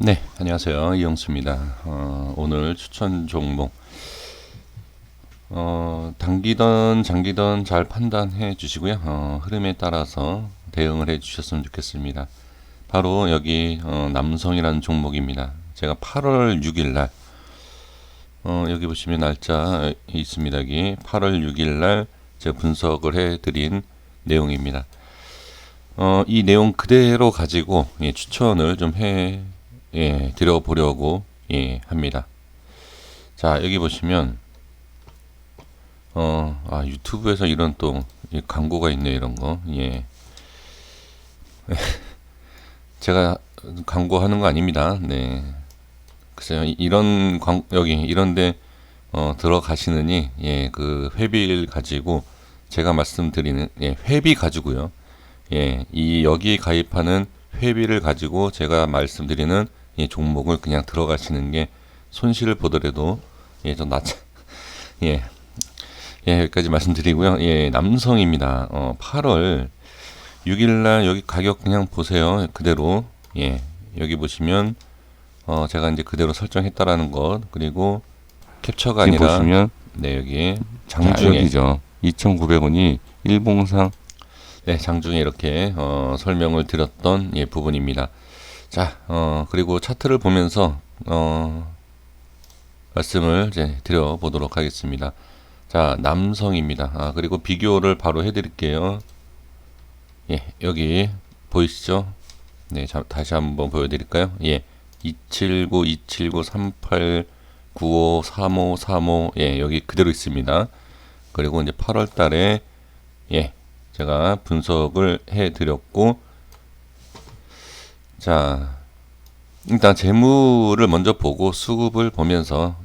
네, 안녕하세요. 이영수입니다. 오늘 추천 종목, 단기든 장기든 잘 판단해 주시고요. 흐름에 따라서 대응을 해 주셨으면 좋겠습니다. 바로 여기, 남성이라는 종목입니다. 제가 8월 6일 날, 여기 보시면 날짜 있습니다. 여기 8월 6일 날 제가 분석을 해 드린 내용입니다. 이 내용 그대로 가지고 추천을 좀 드려보려고 합니다. 자, 여기 보시면 유튜브에서 이런 또 광고가 있네 이런 거. 제가 광고하는 거 아닙니다. 네. 글쎄요, 이런 여기 이런데 들어가시느니 그 회비를 가지고 제가 말씀드리는 회비 가지고요. 이 여기 가입하는 회비를 가지고 제가 말씀드리는 이 종목을 그냥 들어가시는 게 손실을 보더라도 좀 낫. 예, 여기까지 말씀드리고요. 남성입니다. 8월 6일날 여기 가격 그냥 보세요. 그대로. 여기 보시면 제가 이제 그대로 설정했다라는 것, 그리고 캡처가 지금 아니라 보시면 여기 장중에 장중에 2,900원이 일봉상 장중에 이렇게 설명을 드렸던 부분입니다. 자, 그리고 차트를 보면서 말씀을 이제 드려보도록 하겠습니다. 자, 남성입니다. 그리고 비교를 바로 해드릴게요. 여기 보이시죠? 네, 다시 한번 보여드릴까요? 279, 279, 38, 95, 35, 35, 여기 그대로 있습니다. 그리고 이제 8월 달에, 제가 분석을 해드렸고, 자, 일단 재무를 먼저 보고 수급을 보면서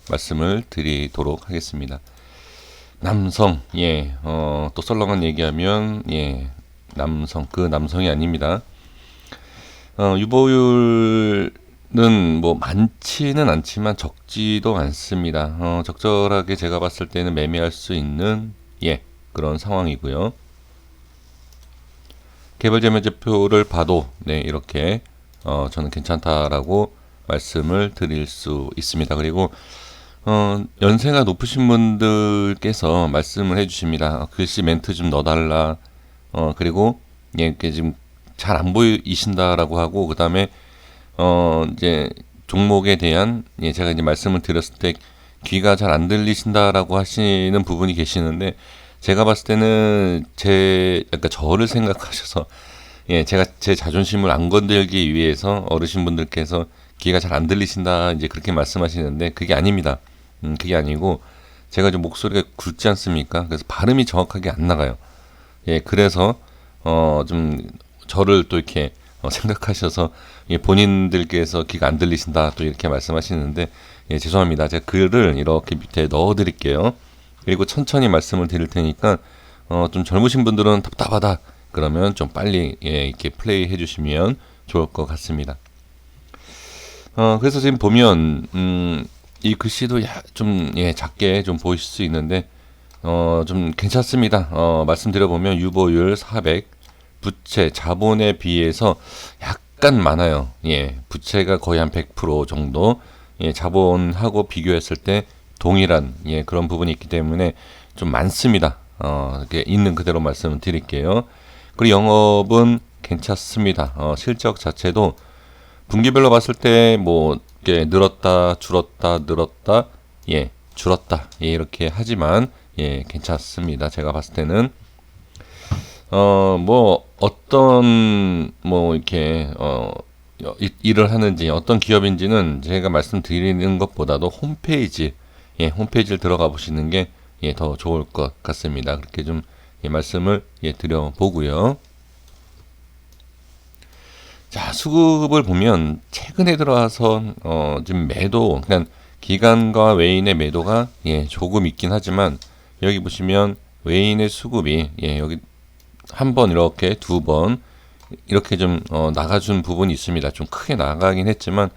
말씀을 드리도록 하겠습니다. 남성, 또 썰렁한 얘기하면 남성, 그 남성이 아닙니다. 유보율은 뭐 많지는 않지만 적지도 않습니다. 적절하게 제가 봤을 때는 매매할 수 있는 그런 상황이고요. 개별재무제표를 봐도 이렇게 저는 괜찮다라고 말씀을 드릴 수 있습니다. 그리고 연세가 높으신 분들께서 말씀을 해주십니다. 글씨 멘트 좀 넣어달라. 그리고 이게 지금 잘 안 보이신다라고 하고, 그 다음에 이제 종목에 대한 제가 이제 말씀을 드렸을 때 귀가 잘 안 들리신다라고 하시는 부분이 계시는데, 제가 봤을 때는 약간 저를 생각하셔서 제가 제 자존심을 안 건들기 위해서 어르신분들께서 귀가 잘 안 들리신다 이제 그렇게 말씀하시는데, 그게 아닙니다. 그게 아니고 제가 좀 목소리가 굵지 않습니까? 그래서 발음이 정확하게 안 나가요. 그래서 좀 저를 또 이렇게 생각하셔서 본인들께서 귀가 안 들리신다 또 이렇게 말씀하시는데, 죄송합니다. 제가 글을 이렇게 밑에 넣어 드릴게요. 그리고 천천히 말씀을 드릴 테니까 좀 젊으신 분들은 답답하다 그러면 좀 빨리 이렇게 플레이 해주시면 좋을 것 같습니다. 그래서 지금 보면 이 글씨도 좀 작게 좀 보이실 수 있는데 좀 괜찮습니다. 말씀드려보면 유보율 400, 부채 자본에 비해서 약간 많아요. 부채가 거의 한 100% 정도, 자본하고 비교했을 때 동일한 그런 부분이 있기 때문에 좀 많습니다. 이렇게 있는 그대로 말씀을 드릴게요. 그리고 영업은 괜찮습니다. 실적 자체도 분기별로 봤을 때 뭐 늘었다 줄었다 늘었다 줄었다 이렇게 하지만 괜찮습니다. 제가 봤을 때는 뭐 어떤 뭐 이렇게 일을 하는지 어떤 기업인지는 제가 말씀드리는 것보다도 홈페이지를 들어가 보시는 게 더 좋을 것 같습니다. 그렇게 좀 말씀을 드려보고요. 자, 수급을 보면 최근에 들어와서 지금 매도, 그냥 기관과 외인의 매도가 조금 있긴 하지만, 여기 보시면 외인의 수급이 여기 한 번 이렇게 두 번 이렇게 좀 나가준 부분이 있습니다. 좀 크게 나가긴 했지만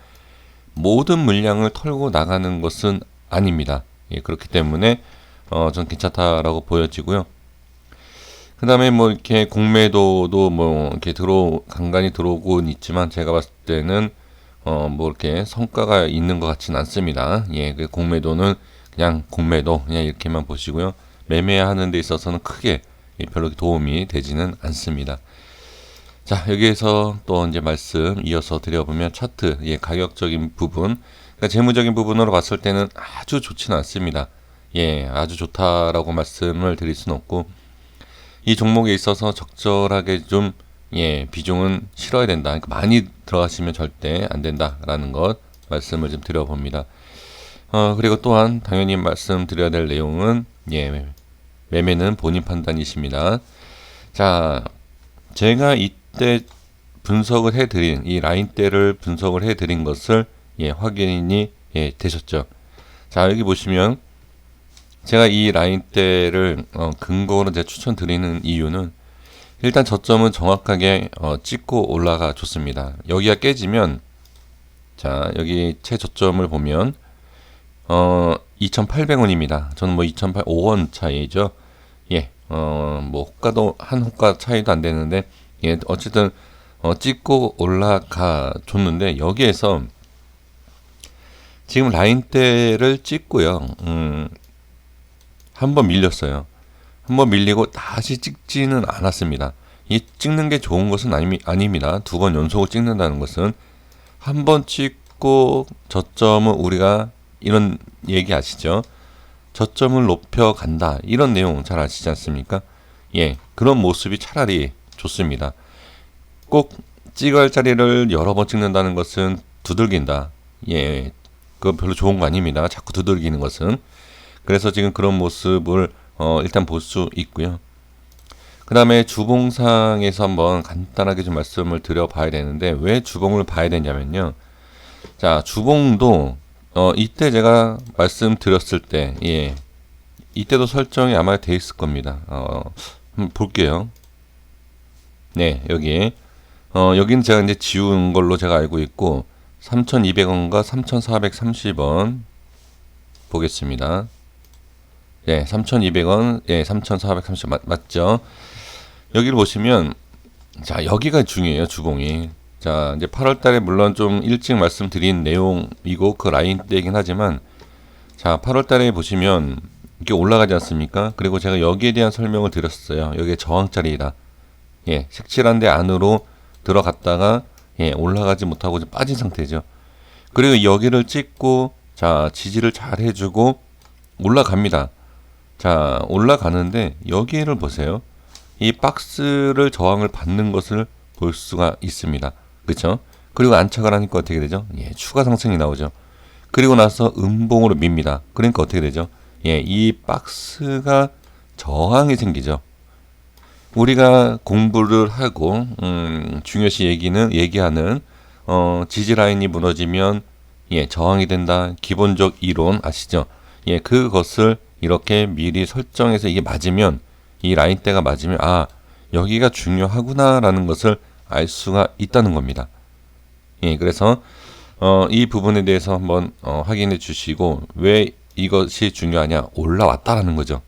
모든 물량을 털고 나가는 것은 아닙니다. 그렇기 때문에 전 괜찮다라고 보여지고요. 그 다음에 뭐 이렇게 공매도도 뭐 이렇게 간간히 들어오곤 있지만, 제가 봤을 때는 뭐 이렇게 성과가 있는 것 같지는 않습니다. 예, 그 공매도는 그냥 공매도 그냥 이렇게만 보시고요. 매매하는 데 있어서는 크게 별로 도움이 되지는 않습니다. 자, 여기에서 또 이제 말씀 이어서 드려보면 차트, 예, 가격적인 부분, 그러니까 재무적인 부분으로 봤을 때는 아주 좋지는 않습니다. 예, 아주 좋다라고 말씀을 드릴 수는 없고, 이 종목에 있어서 적절하게 좀, 예, 비중은 실어야 된다. 그러니까 많이 들어가시면 절대 안 된다라는 것 말씀을 좀 드려봅니다. 그리고 또한 당연히 말씀드려야 될 내용은, 예, 매매는 본인 판단이십니다. 자, 제가 이때 분석을 해드린 이 라인대를 분석을 해드린 것을 예, 확인이 예, 되셨죠. 자, 여기 보시면 제가 이 라인대를 근거로 제가 추천드리는 이유는 일단 저점은 정확하게 찍고 올라가 줬습니다. 여기가 깨지면 자, 여기 최저점을 보면 2,800원입니다. 저는 뭐 2,805원 차이죠. 예, 뭐 호가도 한 호가 차이도 안 되는데 예, 어쨌든 찍고 올라가 줬는데 여기에서 지금 라인대를 찍고요. 한번 밀렸어요. 한번 밀리고 다시 찍지는 않았습니다. 이 찍는 게 좋은 것은 아닙니다. 두 번 연속을 찍는다는 것은 한 번 찍고 저점은 우리가 이런 얘기 아시죠? 저점을 높여간다. 이런 내용 잘 아시지 않습니까? 예, 그런 모습이 차라리 좋습니다. 꼭 찍어야 할 자리를 여러 번 찍는다는 것은 두들긴다. 예, 그건 별로 좋은 거 아닙니다. 자꾸 두들기는 것은. 그래서 지금 그런 모습을 일단 볼 수 있고요. 그 다음에 주봉상에서 한번 간단하게 좀 말씀을 드려봐야 되는데 왜 주봉을 봐야 되냐면요. 자, 주봉도 이때 제가 말씀드렸을 때 예, 이때도 설정이 아마 돼 있을 겁니다. 한번 볼게요. 네, 여기는 제가 이제 지운 걸로 제가 알고 있고 3,200원과 3,430원 보겠습니다. 예, 3,200원, 예, 3,430원 맞죠? 여기를 보시면 자, 여기가 중요해요, 주봉이. 자, 이제 8월 달에 물론 좀 일찍 말씀드린 내용이고 그 라인대이긴 하지만 자, 8월 달에 보시면 이게 올라가지 않습니까? 그리고 제가 여기에 대한 설명을 드렸어요. 여기에 저항자리이다. 예, 색칠한 데 안으로 들어갔다가 예, 올라가지 못하고 좀 빠진 상태죠. 그리고 여기를 찍고 자, 지지를 잘 해주고 올라갑니다. 자, 올라가는데 여기를 보세요. 이 박스를 저항을 받는 것을 볼 수가 있습니다. 그렇죠? 그리고 안착을 하니까 어떻게 되죠? 예, 추가 상승이 나오죠. 그리고 나서 음봉으로 밉니다. 그러니까 어떻게 되죠? 예, 이 박스가 저항이 생기죠. 우리가 공부를 하고 중요시 얘기하는 지지 라인이 무너지면 예, 저항이 된다. 기본적 이론 아시죠? 예, 그것을 이렇게 미리 설정해서 이게 맞으면 이 라인대가 맞으면 아, 여기가 중요하구나라는 것을 알 수가 있다는 겁니다. 예, 그래서 이 부분에 대해서 한번 확인해 주시고 왜 이것이 중요하냐? 올라왔다라는 거죠.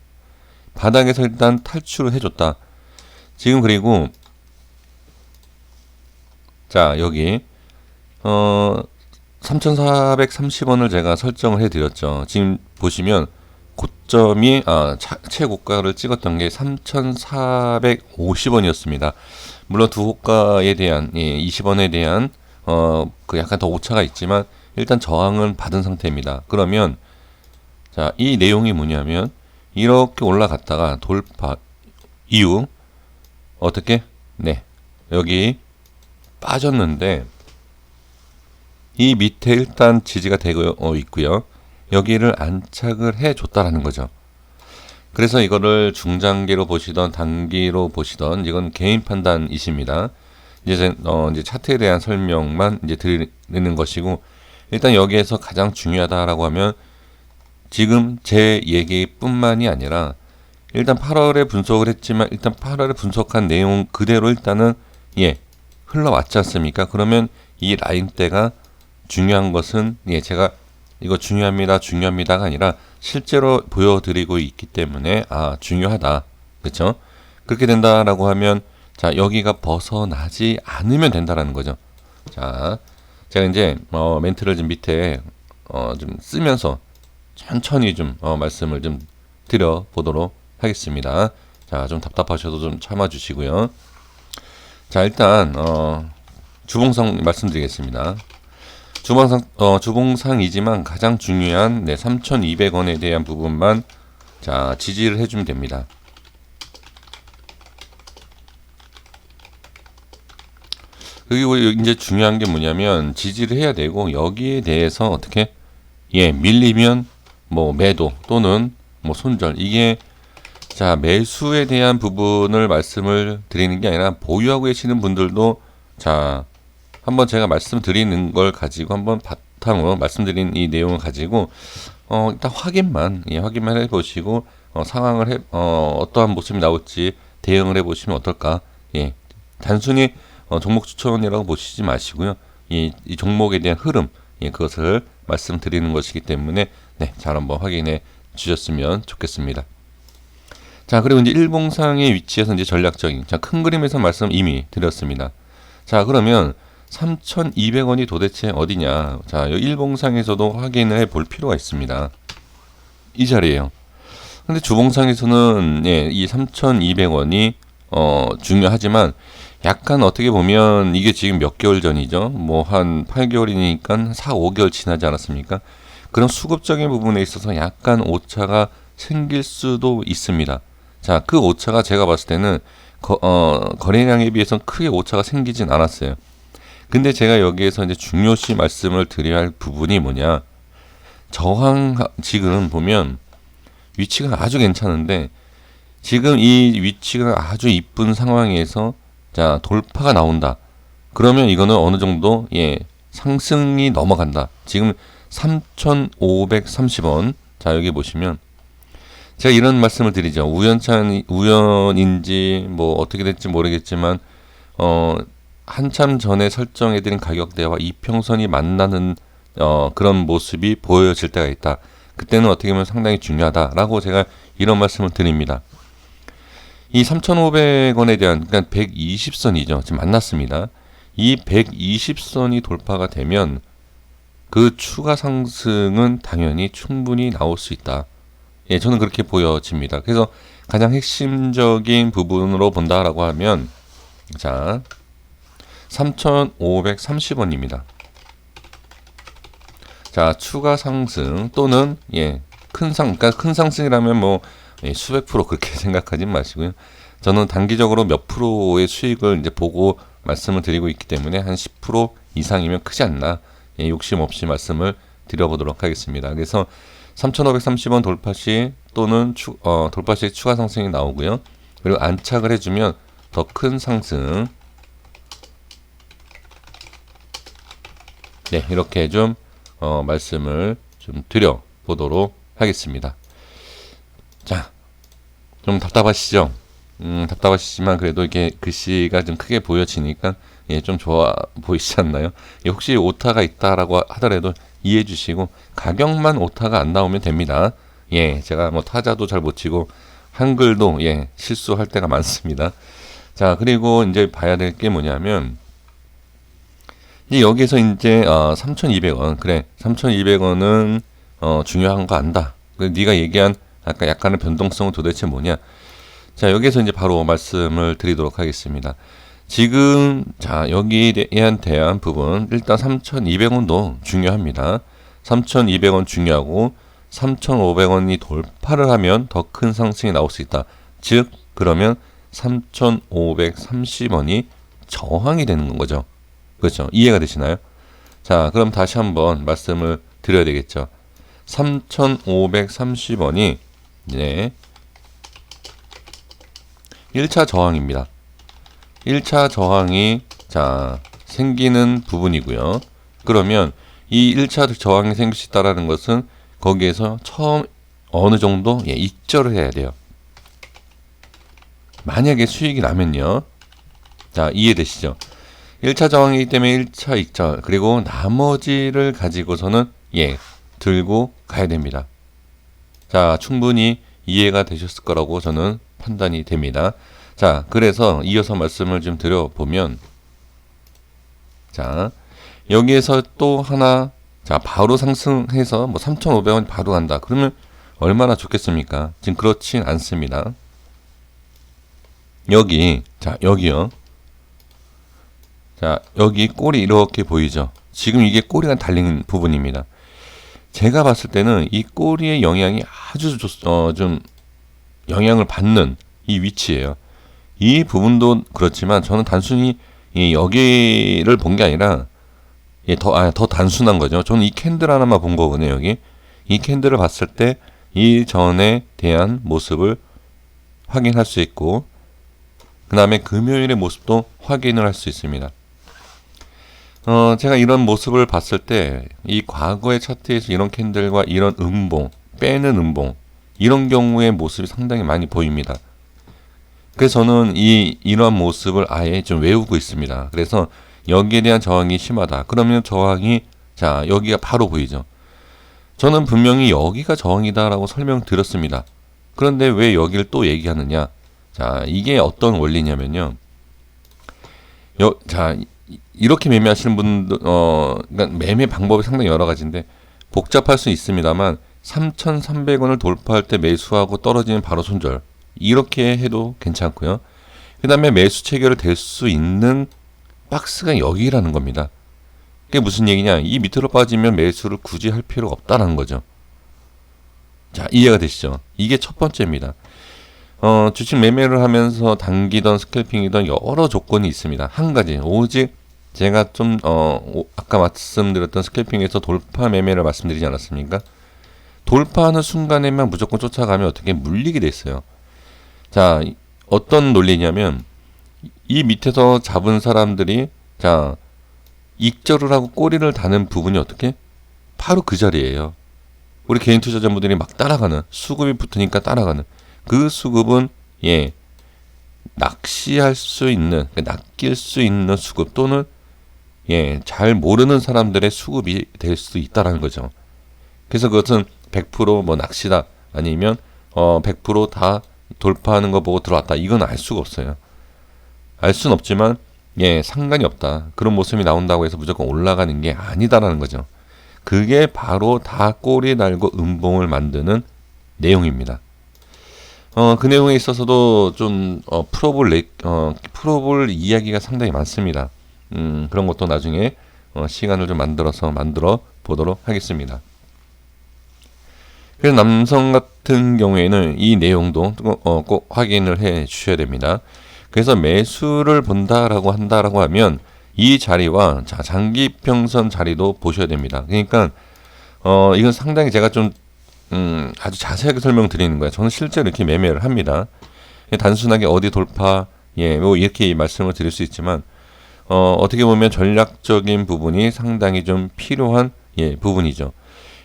바닥에서 일단 탈출을 해줬다. 지금 그리고 자, 여기 3,430원을 제가 설정을 해드렸죠. 지금 보시면 고점이 최고가를 찍었던 게 3,450원이었습니다. 물론 두 호가에 대한 20원에 대한 그 약간 더 오차가 있지만 일단 저항은 받은 상태입니다. 그러면 자, 이 내용이 뭐냐면 이렇게 올라갔다가 돌파 이후 어떻게? 네, 여기 빠졌는데 이 밑에 일단 지지가 되고 있고요. 여기를 안착을 해줬다라는 거죠. 그래서 이거를 중장기로 보시던 단기로 보시던 이건 개인 판단이십니다. 이제 차트에 대한 설명만 이제 드리는 것이고 일단 여기에서 가장 중요하다라고 하면 지금 제 얘기뿐만이 아니라 일단 8월에 분석을 했지만 일단 8월에 분석한 내용 그대로 일단은 예, 흘러왔지 않습니까? 그러면 이 라인대가 중요한 것은 예, 제가 이거 중요합니다가 아니라 실제로 보여드리고 있기 때문에 중요하다. 그렇죠? 그렇게 된다라고 하면 자, 여기가 벗어나지 않으면 된다라는 거죠. 자, 제가 이제 멘트를 좀 밑에 좀 쓰면서 천천히 좀 말씀을 좀 드려보도록 하겠습니다. 자, 좀 답답하셔도 좀 참아주시고요. 자, 일단 주봉상 말씀드리겠습니다. 주봉상이지만 가장 중요한 3,200원에 대한 부분만 자 지지를 해주면 됩니다. 그리고 이제 중요한 게 뭐냐면 지지를 해야 되고 여기에 대해서 어떻게 밀리면 뭐 매도 또는 뭐 손절 이게 자 매수에 대한 부분을 말씀을 드리는 게 아니라 보유하고 계시는 분들도 자 한번 제가 말씀드리는 걸 가지고 한번 바탕으로 말씀드린 이 내용을 가지고 일단 확인만 해보시고 상황을 어떠한 모습이 나올지 대응을 해보시면 어떨까. 단순히 종목 추천이라고 보시지 마시고요. 이 종목에 대한 흐름 그것을 말씀드리는 것이기 때문에 잘 한번 확인해 주셨으면 좋겠습니다. 자, 그리고 이제 일봉상의 위치에서 이제 전략적인 큰 그림에서 말씀 이미 드렸습니다. 자, 그러면 3,200원이 도대체 어디냐? 자, 이 일봉상에서도 확인을 해볼 필요가 있습니다. 이 자리에요. 근데 주봉상에서는 이 3,200원이 중요하지만 약간 어떻게 보면 이게 지금 몇 개월 전이죠? 뭐 한 8개월이니까 4, 5개월 지나지 않았습니까? 그런 수급적인 부분에 있어서 약간 오차가 생길 수도 있습니다. 자, 그 오차가 제가 봤을 때는 거래량에 비해서 크게 오차가 생기진 않았어요. 근데 제가 여기에서 이제 중요시 말씀을 드려야 할 부분이 뭐냐? 지금 보면 위치가 아주 괜찮은데 지금 이 위치가 아주 이쁜 상황에서 자 돌파가 나온다. 그러면 이거는 어느 정도 상승이 넘어간다. 지금 3,530원. 자 여기 보시면 제가 이런 말씀을 드리죠. 우연인지 뭐 어떻게 될지 모르겠지만 한참 전에 설정해드린 가격대와 이평선이 만나는 그런 모습이 보여질 때가 있다. 그때는 어떻게 보면 상당히 중요하다라고 제가 이런 말씀을 드립니다. 이 3,500원에 대한 그러니까 120선이죠. 지금 만났습니다. 이 120선이 돌파가 되면 그 추가 상승은 당연히 충분히 나올 수 있다. 저는 그렇게 보여집니다. 그래서 가장 핵심적인 부분으로 본다라고 하면 자 3,530원입니다. 자 추가 상승 또는 그러니까 큰 상승이라면 뭐 수백 프로 그렇게 생각하지 마시고요. 저는 단기적으로 몇 프로의 수익을 이제 보고 말씀을 드리고 있기 때문에 한 10% 이상이면 크지 않나 욕심 없이 말씀을 드려보도록 하겠습니다. 그래서 3,530원 돌파 시 또는 돌파 시 추가 상승이 나오고요. 그리고 안착을 해주면 더 큰 상승 이렇게 좀 말씀을 좀 드려보도록 하겠습니다. 자, 좀 답답하시죠? 답답하시지만 그래도 이게 글씨가 좀 크게 보여지니까 좀 좋아 보이지 않나요? 혹시 오타가 있다라고 하더라도 이해해 주시고 가격만 오타가 안 나오면 됩니다. 제가 뭐 타자도 잘 못 치고 한글도 실수할 때가 많습니다. 자, 그리고 이제 봐야 될 게 뭐냐면 이제 여기서 이제 3,200원 그래 3,200원은 중요한 거 안다. 네가 얘기한 아까 약간의 변동성은 도대체 뭐냐? 자, 여기서 이제 바로 말씀을 드리도록 하겠습니다. 지금 자 여기에 대한 부분 일단 3,200원도 중요합니다. 3,200원 중요하고 3,500원이 돌파를 하면 더 큰 상승이 나올 수 있다. 즉 그러면 3,530원이 저항이 되는 거죠. 그렇죠? 이해가 되시나요? 자, 그럼 다시 한번 말씀을 드려야 되겠죠. 3,530원이 1차 저항입니다. 1차 저항이 자 생기는 부분이고요. 그러면 이 1차 저항이 생길 수 있다는 것은 거기에서 처음 어느 정도 익절을 해야 돼요. 만약에 수익이 나면요. 자, 이해되시죠? 1차 저항이기 때문에 1차 익절 그리고 나머지를 가지고서는 들고 가야 됩니다. 자, 충분히 이해가 되셨을 거라고 저는 판단이 됩니다. 자, 그래서 이어서 말씀을 좀 드려보면 자, 여기에서 또 하나 자 바로 상승해서 뭐 3,500원 바로 간다. 그러면 얼마나 좋겠습니까? 지금 그렇진 않습니다. 여기 자 여기요. 자 여기 꼬리 이렇게 보이죠? 지금 이게 꼬리가 달린 부분입니다. 제가 봤을 때는 이 꼬리의 영향이 아주 좀 영향을 받는 이 위치예요. 이 부분도 그렇지만 저는 단순히 이 여기를 본 게 아니라 더 단순한 거죠. 저는 이 캔들 하나만 본 거거든요. 여기 이 캔들을 봤을 때 이 전에 대한 모습을 확인할 수 있고 그 다음에 금요일의 모습도 확인을 할 수 있습니다. 제가 이런 모습을 봤을 때 이 과거의 차트에서 이런 캔들과 이런 음봉, 빼는 음봉 이런 경우의 모습이 상당히 많이 보입니다. 그래서 저는 이러한 모습을 아예 좀 외우고 있습니다. 그래서 여기에 대한 저항이 심하다. 그러면 저항이 자 여기가 바로 보이죠. 저는 분명히 여기가 저항이다라고 설명드렸습니다. 그런데 왜 여기를 또 얘기하느냐? 자 이게 어떤 원리냐면요. 자 이렇게 매매하시는 분들 그러니까 매매 방법이 상당히 여러 가지인데 복잡할 수 있습니다만 3,300원을 돌파할 때 매수하고 떨어지면 바로 손절 이렇게 해도 괜찮고요. 그 다음에 매수 체결을 될 수 있는 박스가 여기라는 겁니다. 그게 무슨 얘기냐? 이 밑으로 빠지면 매수를 굳이 할 필요가 없다는 거죠. 자 이해가 되시죠? 이게 첫 번째입니다. 주식 매매를 하면서 단기든 스캘핑이든 여러 조건이 있습니다. 한 가지 오직 제가 좀 아까 말씀드렸던 스캘핑에서 돌파 매매를 말씀드리지 않았습니까? 돌파하는 순간에만 무조건 쫓아가면 어떻게 물리게 돼 있어요. 자 어떤 논리냐면 이 밑에서 잡은 사람들이 자 익절을 하고 꼬리를 다는 부분이 어떻게? 바로 그 자리예요. 우리 개인 투자자분들이 막 따라가는 수급이 붙으니까 따라가는 그 수급은 낚시할 수 있는 낚일 수 있는 수급 또는 잘 모르는 사람들의 수급이 될 수 있다라는 거죠. 그래서 그것은 100% 낚시다 아니면 100% 돌파하는 거 보고 들어왔다 이건 알 수가 없어요. 알 수는 없지만 상관이 없다. 그런 모습이 나온다고 해서 무조건 올라가는 게 아니다라는 거죠. 그게 바로 다 꼬리 달고 음봉을 만드는 내용입니다. 그 내용에 있어서도 좀 풀어볼 이야기가 상당히 많습니다. 그런 것도 나중에 시간을 좀 만들어 보도록 하겠습니다. 그래서 남성 같은 경우에는 이 내용도 꼭 확인을 해 주셔야 됩니다. 그래서 매수를 본다라고 한다라고 하면 이 자리와 장기평선 자리도 보셔야 됩니다. 그러니까 이건 상당히 제가 좀 아주 자세하게 설명드리는 거예요. 저는 실제로 이렇게 매매를 합니다. 단순하게 어디 돌파 뭐 이렇게 말씀을 드릴 수 있지만 어떻게 보면 전략적인 부분이 상당히 좀 필요한 부분이죠.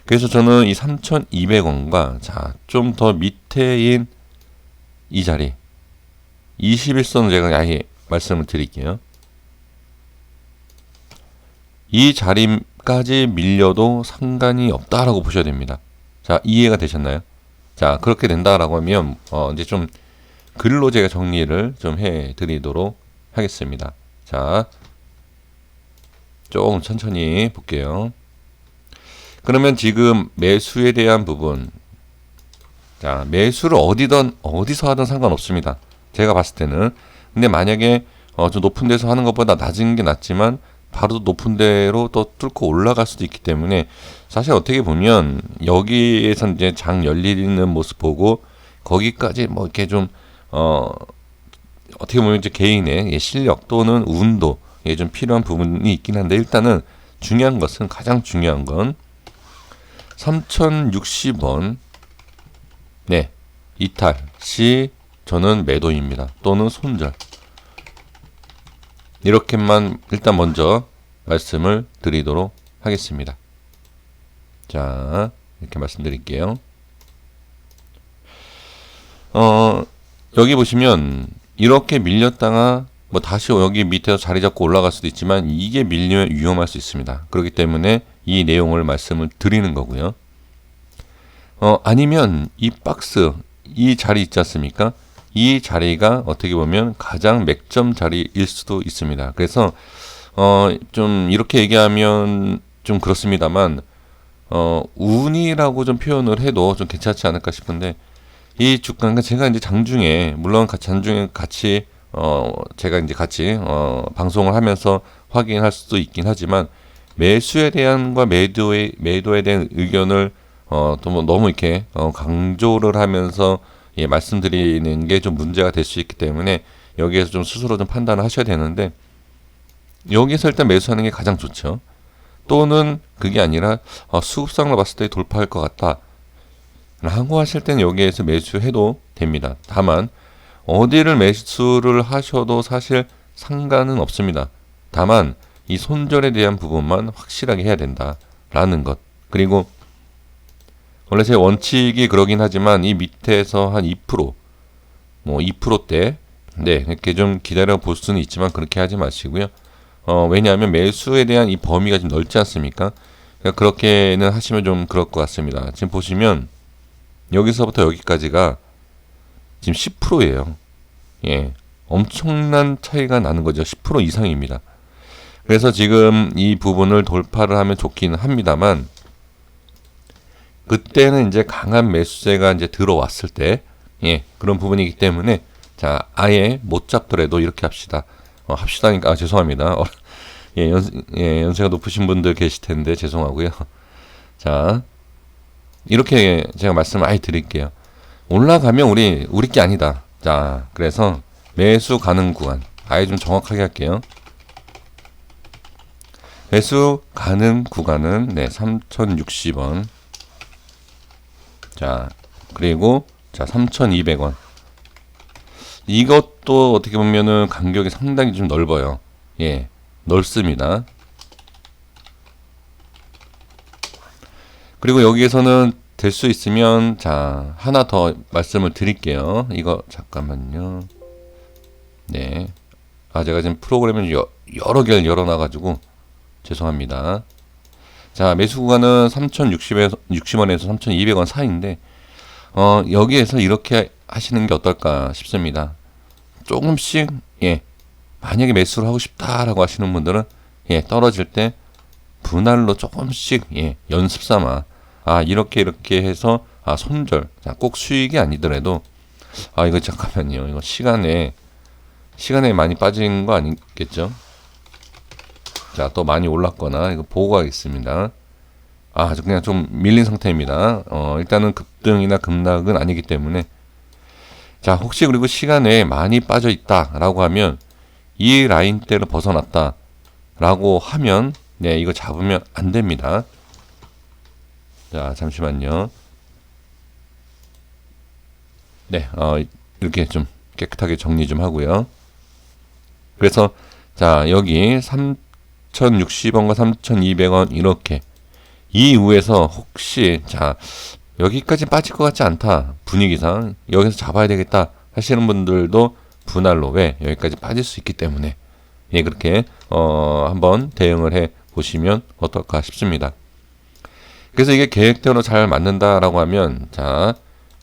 그래서 저는 이 3,200원과 좀 더 밑에인 이 자리 21선을 제가 아예 말씀을 드릴게요. 이 자리까지 밀려도 상관이 없다라고 보셔야 됩니다. 자, 이해가 되셨나요? 자, 그렇게 된다라고 하면 이제 좀 글로 제가 정리를 좀 해드리도록 하겠습니다. 자, 조금 천천히 볼게요. 그러면 지금 매수에 대한 부분, 자, 매수를 어디서 하든 상관없습니다. 제가 봤을 때는. 근데 만약에 좀 높은 데서 하는 것보다 낮은 게 낫지만 바로 높은 데로 또 뚫고 올라갈 수도 있기 때문에 사실 어떻게 보면 여기에서 이제 장 열리는 모습 보고 거기까지 뭐 이렇게 좀 어떻게 보면 이제 개인의 실력 또는 운도 좀 필요한 부분이 있긴 한데 일단은 중요한 것은 가장 중요한 건 3,060원 이탈 시 저는 매도입니다. 또는 손절. 이렇게만 일단 먼저 말씀을 드리도록 하겠습니다. 자, 이렇게 말씀드릴게요. 여기 보시면 이렇게 밀렸다가 뭐 다시 여기 밑에서 자리 잡고 올라갈 수도 있지만 이게 밀리면 위험할 수 있습니다. 그렇기 때문에 이 내용을 말씀을 드리는 거고요. 아니면 이 박스, 이 자리 있지 않습니까? 이 자리가 어떻게 보면 가장 맥점 자리일 수도 있습니다. 그래서 좀 이렇게 얘기하면 좀 그렇습니다만, 운이라고 좀 표현을 해도 좀 괜찮지 않을까 싶은데, 이 주가가 제가 이제 장중에, 물론 장중에 같이, 제가 이제 같이, 방송을 하면서 확인할 수도 있긴 하지만, 매수에 대한과 매도에 대한 의견을, 또 뭐 너무 이렇게, 강조를 하면서, 예, 말씀드리는 게 좀 문제가 될 수 있기 때문에, 여기에서 좀 스스로 좀 판단을 하셔야 되는데, 여기서 일단 매수하는 게 가장 좋죠. 또는 그게 아니라 수급상으로 봤을 때 돌파할 것 같다 라고 하실 때는 여기에서 매수해도 됩니다. 다만 어디를 매수를 하셔도 사실 상관은 없습니다. 다만 이 손절에 대한 부분만 확실하게 해야 된다라는 것. 그리고 원래 제 원칙이 그러긴 하지만 이 밑에서 한 2%, 뭐 2%대, 네, 이렇게 좀 기다려 볼 수는 있지만 그렇게 하지 마시고요. 왜냐하면 매수에 대한 이 범위가 좀 넓지 않습니까? 그러니까 그렇게는 하시면 좀 그럴 것 같습니다. 지금 보시면 여기서부터 여기까지가 지금 10%예요. 예, 엄청난 차이가 나는 거죠. 10% 이상입니다. 그래서 지금 이 부분을 돌파를 하면 좋기는 합니다만, 그때는 이제 강한 매수세가 이제 들어왔을 때, 예, 그런 부분이기 때문에, 자, 아예 못 잡더라도 이렇게 합시다. 합시다니까, 죄송합니다. 예, 연세가 높으신 분들 계실 텐데, 죄송하고요. 자, 이렇게 제가 말씀을 아예 드릴게요. 올라가면 우리 게 아니다. 자, 그래서 매수 가능 구간. 아예 좀 정확하게 할게요. 매수 가능 구간은, 네, 3,060원. 자, 그리고, 자, 3,200원. 이것도 어떻게 보면은 간격이 상당히 좀 넓어요. 예, 넓습니다. 그리고 여기에서는 될 수 있으면, 자, 하나 더 말씀을 드릴게요. 이거 잠깐만요. 네, 제가 지금 프로그램을 여러 개를 열어놔가지고 죄송합니다. 자, 매수 구간은 3,060원에서 3,200원 사이인데, 여기에서 이렇게 하시는 게 어떨까 싶습니다. 조금씩, 예, 만약에 매수를 하고 싶다라고 하시는 분들은, 예, 떨어질 때 분할로 조금씩, 예, 연습 삼아, 이렇게 해서, 손절, 자, 꼭 수익이 아니더라도, 이거 잠깐만요. 이거 시간에 많이 빠진 거 아니겠죠? 자, 또 많이 올랐거나, 이거 보고 가겠습니다. 그냥 좀 밀린 상태입니다. 일단은 급등이나 급락은 아니기 때문에. 자, 혹시 그리고 시간에 많이 빠져 있다라고 하면, 이 라인대를 벗어났다라고 하면, 네, 이거 잡으면 안 됩니다. 자, 잠시만요. 네, 이렇게 좀 깨끗하게 정리 좀 하고요. 그래서, 자, 여기 3,060원과 3,200원 이렇게 이후에서 혹시, 자, 여기까지 빠질 것 같지 않다, 분위기상 여기서 잡아야 되겠다 하시는 분들도 분할로, 왜, 여기까지 빠질 수 있기 때문에, 예, 그렇게 한번 대응을 해 보시면 어떨까 싶습니다. 그래서 이게 계획대로 잘 맞는다라고 하면, 자,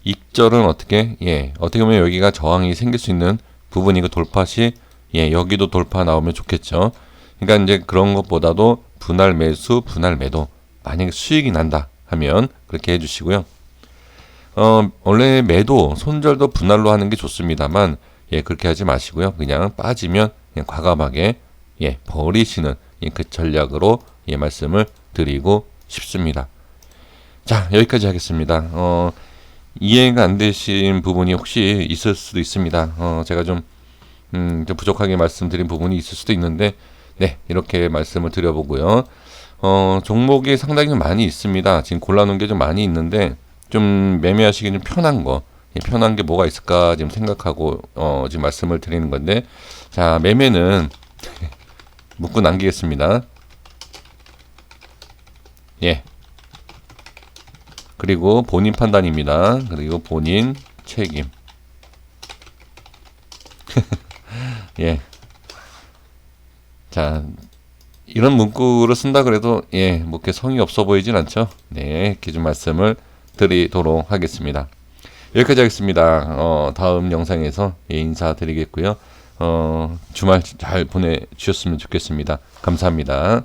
익절은 어떻게, 예, 어떻게 보면 여기가 저항이 생길 수 있는 부분이고, 돌파 시, 예, 여기도 돌파 나오면 좋겠죠. 그러니까 이제 그런 것보다도 분할 매수, 분할 매도, 만약에 수익이 난다 하면 그렇게 해주시고요. 원래 매도, 손절도 분할로 하는 게 좋습니다만, 예, 그렇게 하지 마시고요. 그냥 빠지면 그냥 과감하게, 예, 버리시는, 예, 그 전략으로, 예, 말씀을 드리고 싶습니다. 자, 여기까지 하겠습니다. 이해가 안 되신 부분이 혹시 있을 수도 있습니다. 제가 좀 부족하게 말씀드린 부분이 있을 수도 있는데, 네, 이렇게 말씀을 드려보고요. 종목이 상당히 좀 많이 있습니다. 지금 골라놓은 게 좀 많이 있는데, 좀 매매하시기 좀 편한 거, 편한 게 뭐가 있을까 지금 생각하고, 지금 말씀을 드리는 건데, 자, 매매는 묶고 남기겠습니다. 예. 그리고 본인 판단입니다. 그리고 본인 책임. 예. 자, 이런 문구를 쓴다 그래도, 예, 뭐 이렇게 성의 없어 보이진 않죠. 네, 이렇게 좀 말씀을 드리도록 하겠습니다. 여기까지 하겠습니다. 다음 영상에서, 예, 인사드리겠고요. 주말 잘 보내주셨으면 좋겠습니다. 감사합니다.